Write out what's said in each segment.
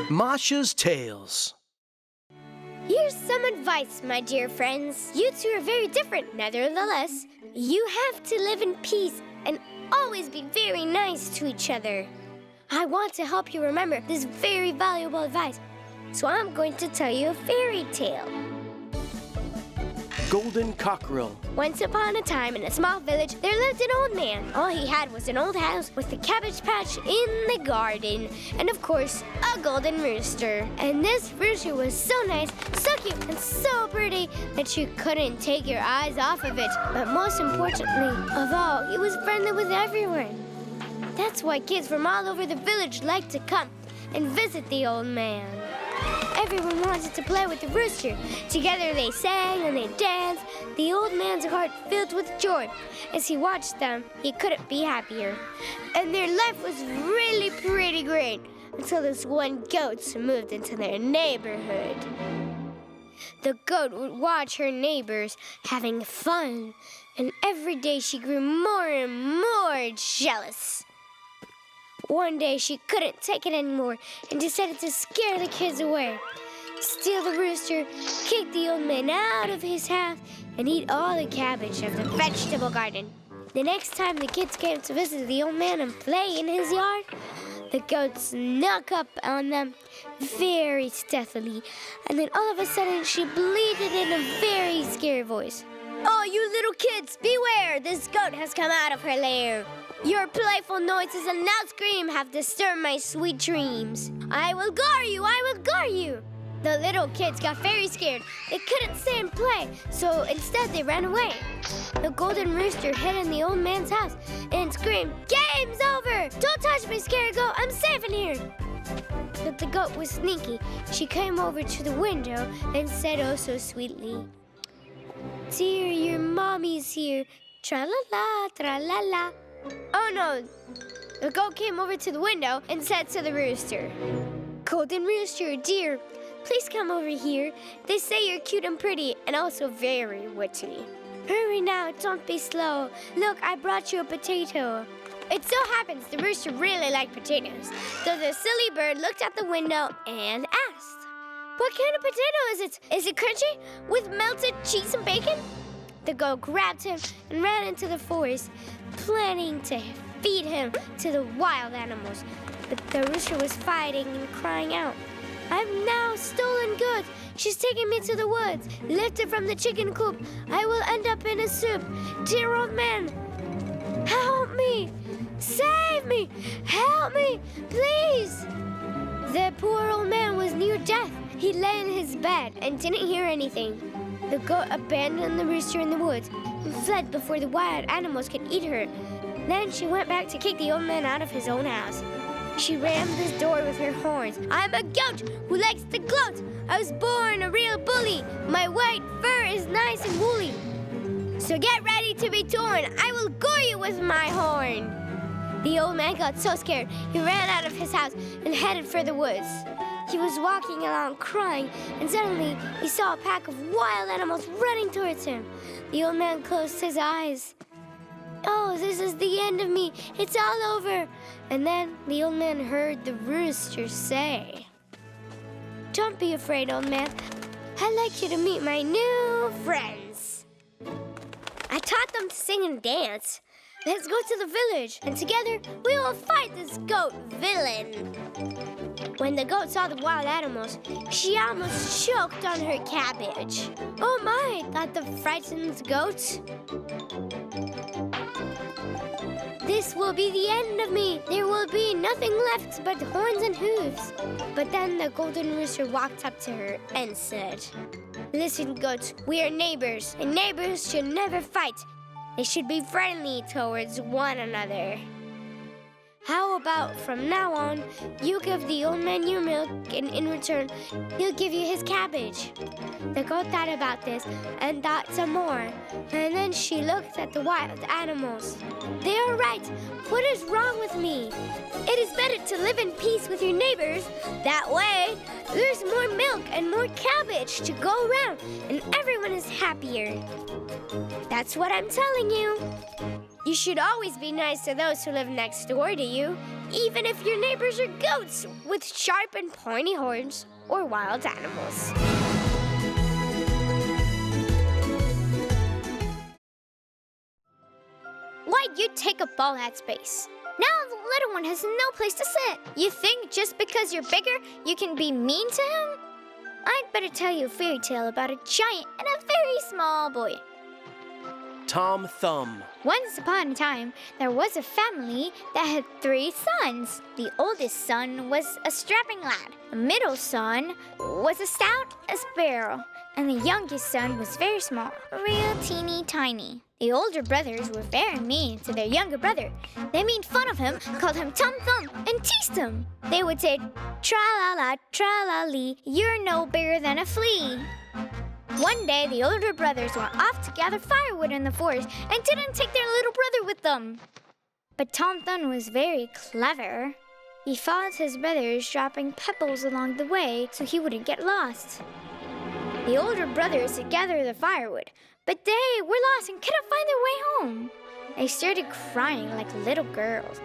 Masha's Tales. Here's some advice, my dear friends. You two are very different, nevertheless. You have to live in peace and always be very nice to each other. I want to help you remember this very valuable advice, so I'm going to tell you a fairy tale. Golden Cockerel. Once upon a time, in a small village, there lived an old man. All he had was an old house with a cabbage patch in the garden, and of course, a golden rooster. And this rooster was so nice, so cute, and so pretty that you couldn't take your eyes off of it. But most importantly of all, he was friendly with everyone. That's why kids from all over the village liked to come and visit the old man. Everyone wanted to play with the rooster. Together they sang and they danced. The old man's heart filled with joy. As he watched them, he couldn't be happier. And their life was really pretty great until this one goat moved into their neighborhood. The goat would watch her neighbors having fun, and every day she grew more and more jealous. One day she couldn't take it anymore and decided to scare the kids away, steal the rooster, kick the old man out of his house, and eat all the cabbage of the vegetable garden. The next time the kids came to visit the old man and play in his yard, the goat snuck up on them very stealthily, and then all of a sudden she bleated in a very scary voice. "Oh, you little kids, beware! This goat has come out of her lair. Your playful noises and loud scream have disturbed my sweet dreams. I will gore you! I will gore you!" The little kids got very scared. They couldn't stay and play, so instead they ran away. The golden rooster hid in the old man's house and screamed, "Game's over! Don't touch me, scary goat! I'm safe in here!" But the goat was sneaky. She came over to the window and said oh so sweetly, "Dear, your mommy's here. Tra-la-la, tra-la-la." Oh no! The goat came over to the window and said to the rooster, "Golden rooster, dear, please come over here. They say you're cute and pretty and also very witty. Hurry now, don't be slow. Look, I brought you a potato." It so happens the rooster really liked potatoes, so the silly bird looked out the window and asked, "What kind of potato is it? Is it crunchy with melted cheese and bacon?" The goat grabbed him and ran into the forest, planning to feed him to the wild animals. But the rooster was fighting and crying out, "I've now stolen goods. She's taking me to the woods. Lifted from the chicken coop, I will end up in a soup. Dear old man, help me! Save me! Help me! Please!" The poor old man was near death. He lay in his bed and didn't hear anything. The goat abandoned the rooster in the woods and fled before the wild animals could eat her. Then she went back to kick the old man out of his own house. She rammed his door with her horns. "I'm a goat who likes to gloat. I was born a real bully. My white fur is nice and woolly. So get ready to be torn. I will gore you with my horn." The old man got so scared, he ran out of his house and headed for the woods. He was walking along crying, and suddenly he saw a pack of wild animals running towards him. The old man closed his eyes. "Oh, this is the end of me. It's all over." And then the old man heard the rooster say, "Don't be afraid, old man. I'd like you to meet my new friends. I taught them to sing and dance. Let's go to the village, and together we will fight this goat villain." When the goat saw the wild animals, she almost choked on her cabbage. "Oh my," thought the frightened goat. "This will be the end of me. There will be nothing left but horns and hooves." But then the golden rooster walked up to her and said, "Listen, goat, we are neighbors, and neighbors should never fight. They should be friendly towards one another. How about from now on, you give the old man your milk, and in return, he'll give you his cabbage." The goat thought about this and thought some more, and then she looked at the wild animals. "They are right. What is wrong with me? It is better to live in peace with your neighbors. That way, there's more milk and more cabbage to go around, and everyone is happier." That's what I'm telling you. You should always be nice to those who live next door to you, even if your neighbors are goats with sharp and pointy horns or wild animals. Why'd you take up all that space? Now the little one has no place to sit. You think just because you're bigger, you can be mean to him? I'd better tell you a fairy tale about a giant and a very small boy. Tom Thumb. Once upon a time, there was a family that had 3 sons. The oldest son was a strapping lad. The middle son was a stout sparrow. And the youngest son was very small, real teeny tiny. The older brothers were very mean to their younger brother. They made fun of him, called him Tom Thumb, and teased him. They would say, "Tra-la-la, tra-la-lee, you're no bigger than a flea." One day, the older brothers went off to gather firewood in the forest and didn't take their little brother with them. But Tom Thumb was very clever. He followed his brothers, dropping pebbles along the way so he wouldn't get lost. The older brothers had gathered the firewood, but they were lost and couldn't find their way home. They started crying like little girls.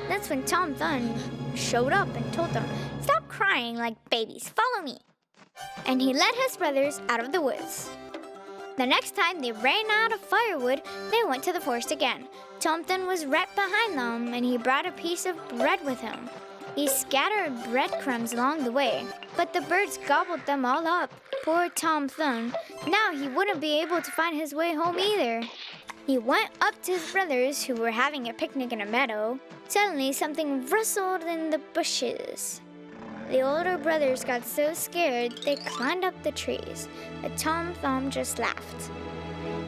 That's when Tom Thumb showed up and told them, "Stop crying like babies, follow me." And he led his brothers out of the woods. The next time they ran out of firewood, they went to the forest again. Tom Thumb was right behind them, and he brought a piece of bread with him. He scattered breadcrumbs along the way, but the birds gobbled them all up. Poor Tom Thumb. Now he wouldn't be able to find his way home either. He went up to his brothers, who were having a picnic in a meadow. Suddenly, something rustled in the bushes. The older brothers got so scared they climbed up the trees, but Tom Thumb just laughed.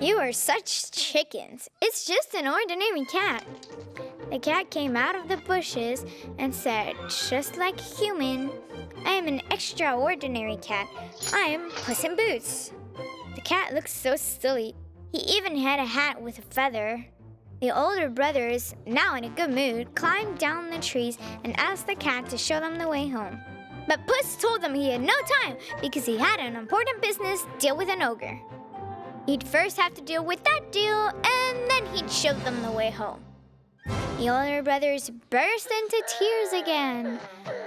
"You are such chickens. It's just an ordinary cat." The cat came out of the bushes and said, just like a human, "I am an extraordinary cat. I am Puss in Boots." The cat looked so silly. He even had a hat with a feather. The older brothers, now in a good mood, climbed down the trees and asked the cat to show them the way home. But Puss told them he had no time because he had an important business deal with an ogre. He'd first have to deal with that deal, and then he'd show them the way home. The older brothers burst into tears again.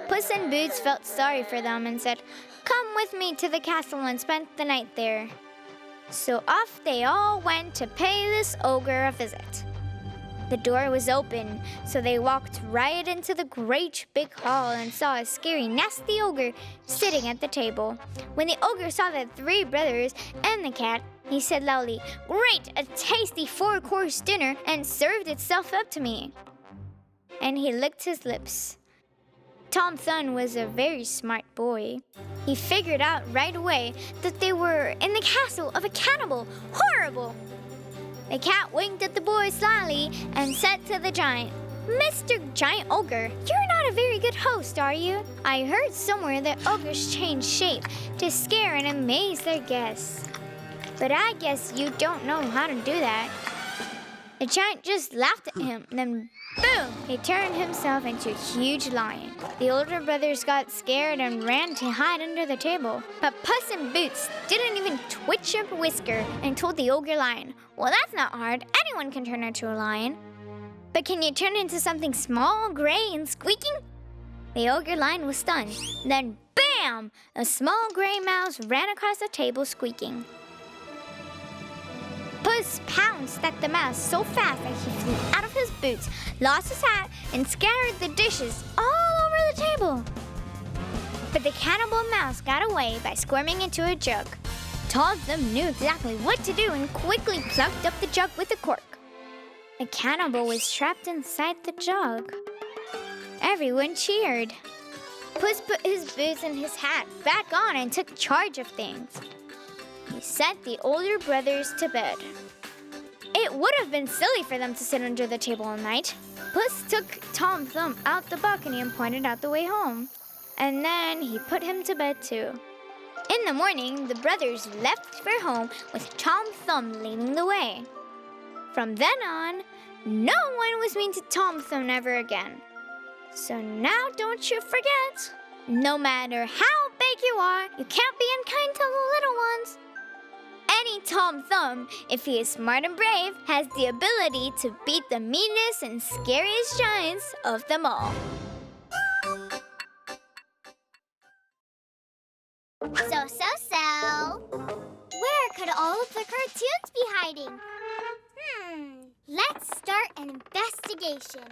Puss in Boots felt sorry for them and said, "Come with me to the castle and spend the night there." So off they all went to pay this ogre a visit. The door was open, so they walked right into the great big hall and saw a scary, nasty ogre sitting at the table. When the ogre saw the 3 brothers and the cat, he said loudly, "Great, a tasty 4-course dinner, and served itself up to me." And he licked his lips. Tom Thumb was a very smart boy. He figured out right away that they were in the castle of a cannibal. Horrible! The cat winked at the boy slyly and said to the giant, "Mr. Giant Ogre, you're not a very good host, are you? I heard somewhere that ogres change shape to scare and amaze their guests. But I guess you don't know how to do that." The giant just laughed at him, then boom! He turned himself into a huge lion. The older brothers got scared and ran to hide under the table. But Puss in Boots didn't even twitch a whisker and told the ogre lion, "Well, that's not hard. Anyone can turn into a lion. But can you turn into something small, gray, and squeaking?" The ogre lion was stunned. Then bam! A small gray mouse ran across the table squeaking. Puss pounced at the mouse so fast that he flew out of his boots, lost his hat, and scattered the dishes all over the table. But the cannibal mouse got away by squirming into a jug. Tom Thumb knew exactly what to do and quickly plucked up the jug with the cork. The cannibal was trapped inside the jug. Everyone cheered. Puss put his boots and his hat back on and took charge of things. He sent the older brothers to bed. It would have been silly for them to sit under the table all night. Puss took Tom Thumb out the balcony and pointed out the way home. And then he put him to bed too. In the morning, the brothers left for home with Tom Thumb leading the way. From then on, no one was mean to Tom Thumb ever again. So now don't you forget, no matter how big you are, you can't be unkind to the little ones. Only Tom Thumb, if he is smart and brave, has the ability to beat the meanest and scariest giants of them all. So. Where could all of the cartoons be hiding? Let's start an investigation.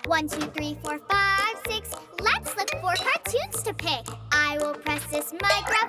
1, 2, 3, 4, 5, 6. Let's look for cartoons to pick. I will press this mic right